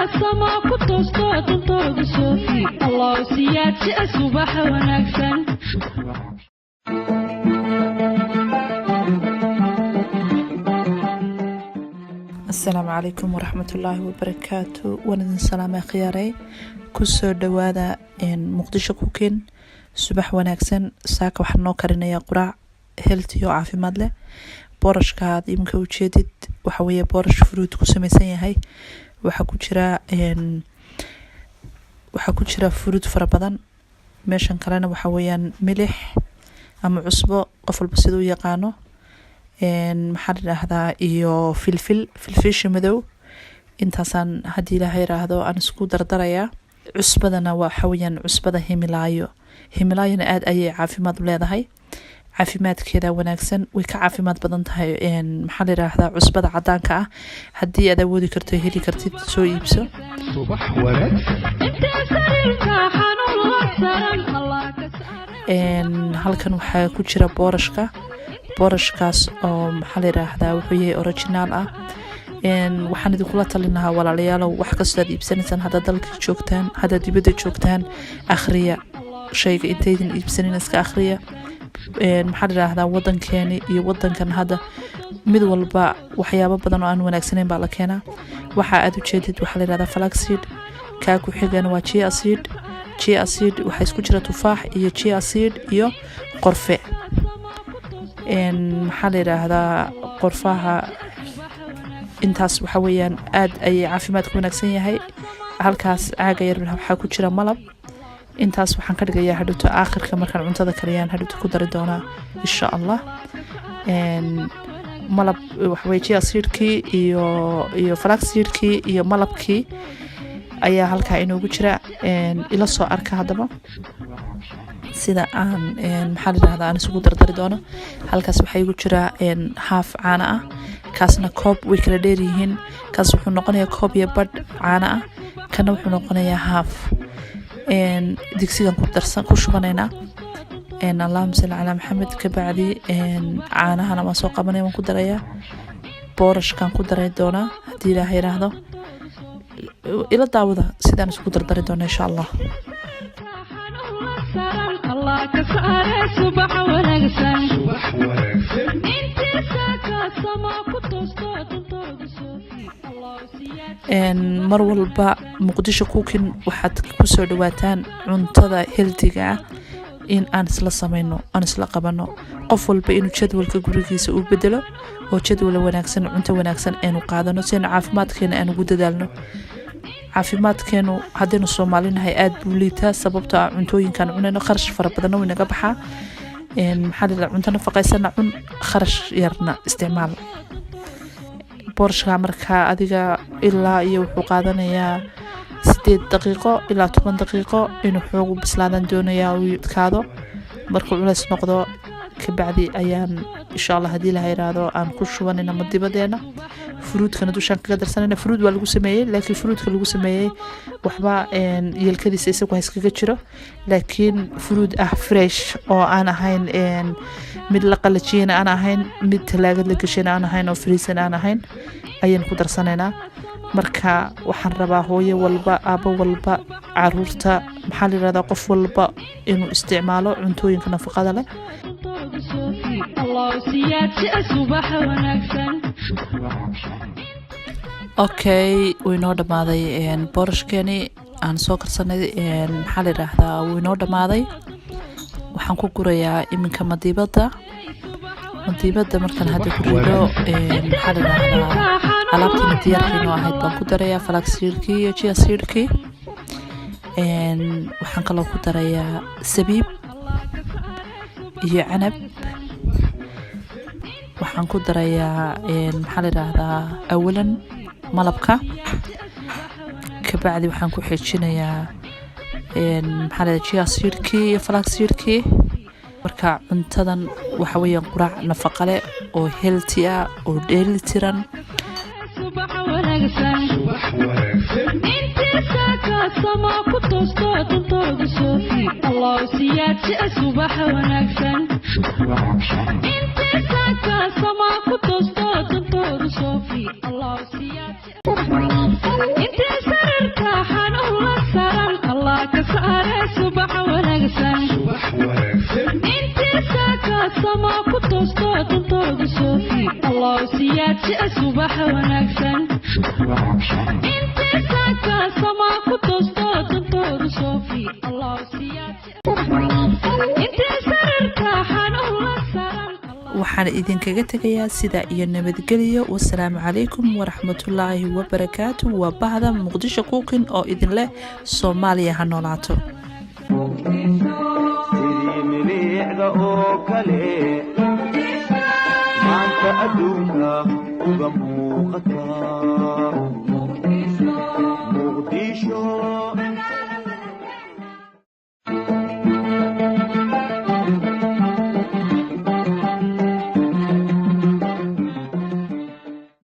سما كتوستو تنطرق صوفي الله سيادتي الصباح ونكسن السلام عليكم ورحمة الله وبركاته ونذن سلام يا خياري كسر دوادا إن مقدشة كوكين صباح ونكسن ساك وحنو كرنا قراع هيلتي وعافي مدله بورشka aad imka u jeedid waxa weeye boorash fruit ku samaysan yahay waxa ku jira fruit fara badan meeshan kalena waxa weeyaan milix ama cusbo qof walba sidoo yaqaano maxaa la yiraahdaa iyo filfish madow intaasan hadii ilaahay raahdo aan isku dardaraya cusbadana waxa weeyaan cusbada himilaayo aad ayay caafimaad u leedahay caafimaadkeeda wanaagsan way ka caafimaad badan tahay maxaa la yiraahdaa cusbada cadaanka ah hadii aad awoodi karto heli kartid soo iibso subax wanaagsan halkan waxaa ku jira boorashkaas oo maxaa la yiraahdaa wuxuu yahay original ah waxaan idinkula talinayaa walaalayaal wax kasta aad iibsanaysaan hadda dalka joogtaan hadda dibadda joogtaan akhriya shayga intaydan iibsanin iska akhriya maxaa la yiraahdaa wadankeeni iyo wadankan hadda mid walba waxyaabo badan oo aan wanaagsaneyn baa la keenaa waxa aad u jeedid waxa la yiraahdaa flaxseed ka ku xigana waa chia seed waxa isku jira tufaax iyo chia seed iyo qorfe maxaa la yiraahdaa qorfaha intaas waxa weeyaan aad ay caafimaadku wanaagsan yahay halkaas caaga yar waxa ku jira malab intaas waxaan ka dhigayaa hadhuto aakhirka markaan cuntada kariyaan hadhuto ku dari doonaa insha Allah malab waxa weeye chia seedkii iyo flaxseedkii iyo malabkii ayaa halka inoogu jira ila soo arka hadaba sida aan maxaa la yiraahdaa aan isugu dardari doono halkaas waxa igu jira half caana ah kaasna koob way kala dheer yihiin kaas wuxuu noqonayaa koob iyo badh caana ah kana wuxuu noqonayaa half digsigan ku shubanayna Allahumma salli ala Muhammad ka bacdi caanahana ma soo qabanay waan ku darayaa boorashkan ku daray doona hadii Ilaahay yiraahdo ila daawada sidaan isku dardari doona insha Allah الله كسر صباح ونكسن انت ساكا سما كتوستو تنطرق صوفي الله سيادتي mar walba muqdisho cooking waxaad ku soo dhawaataan cuntada healthiga in aan isla sameeyno aan isla qabano qof walba inuu jadwalka gurigiisa u bedelo oo jadwal wanaagsan cunto wanaagsan aanu qaadano si aan caafimaadkeena aan ugu dadaalno caafimaadkeenu hadaynu Soomaalinahay aad buu liitaa sababtoo ah cuntooyinkan cunayno kharash fara badan oo inaga baxaa maxaa la cunto nafaqaysan cun kharash yarna isticmaal boorashka marka adiga ilaa iyo wuxuu qaadanayaa 8 daqiiqo ilaa 10 daqiiqo inuu xoog bislaadan doonayaa uu kaado markuu culays noqdo ka bacdi ayaan insha Allah hadii la yiraahdo aan ku shubanayna madibadeena fruitkana dushan kaga darsanayna fruit waa lagu sameeyay laakiin fruitka lagu sameeyay waxba yeelkadiisa isagu iskaga jiro laakiin fruit fresh oo aan ahayn mid la qalajiyana aan ahayn mid talaagad la gashana aan ahayn oo freezer aan ahayn ayaan ku darsanaynaa marka waxaan rabaa hooyo walba aabo walba caruurta maxaa la yiraahdaa qof walba inuu isticmaalo cuntooyinka nafaqada leh الله سيادتي الصباح ونكسن okay weynoo dhamaaday boorashkeeni aan soo karsanay maxaa la yiraahdaa weynoo dhamaaday waxaan ku gurayaa iminka madiibada markaan hadda ku rido maxaa la yiraahdaa alaabtii diyaarkiina ahayd baan ku darayaa flaxseedkii iyo chia seedkii waxaan kaloo ku darayaa sabiib iyo canab waxaan ku darayaa maxaa la yiraahdaa awalan malabka ka bacdi waxaan ku xijinayaa maxaa la chia seedkii iyo flaxseedkii marka cuntadan waxa weeyaan quraac nafaqo leh oo healthy ah oo dheelitiran صباح ونكسن انت ساكا سما كتوستو تنطرق صوفي الله سيادتي الصباح ونكسن انت ساكا سما كتوستو تنطرق صوفي الله سيادتي انت سما كتوستو تنطرق صوفي الله سياتي الصبح ونكسن انت ساكا سما كتوستو تنطرق صوفي الله سياتي انت سررتا حنو سرن waxaan idinkaga tegayaa sida iyo nabadgelyo wassalaamu calaykum waraxmatullaahi wabarakaatu waa bahda muqdisho cooking oo idin leh Soomaaliya ha noolaato maanta adduunka uga muuqata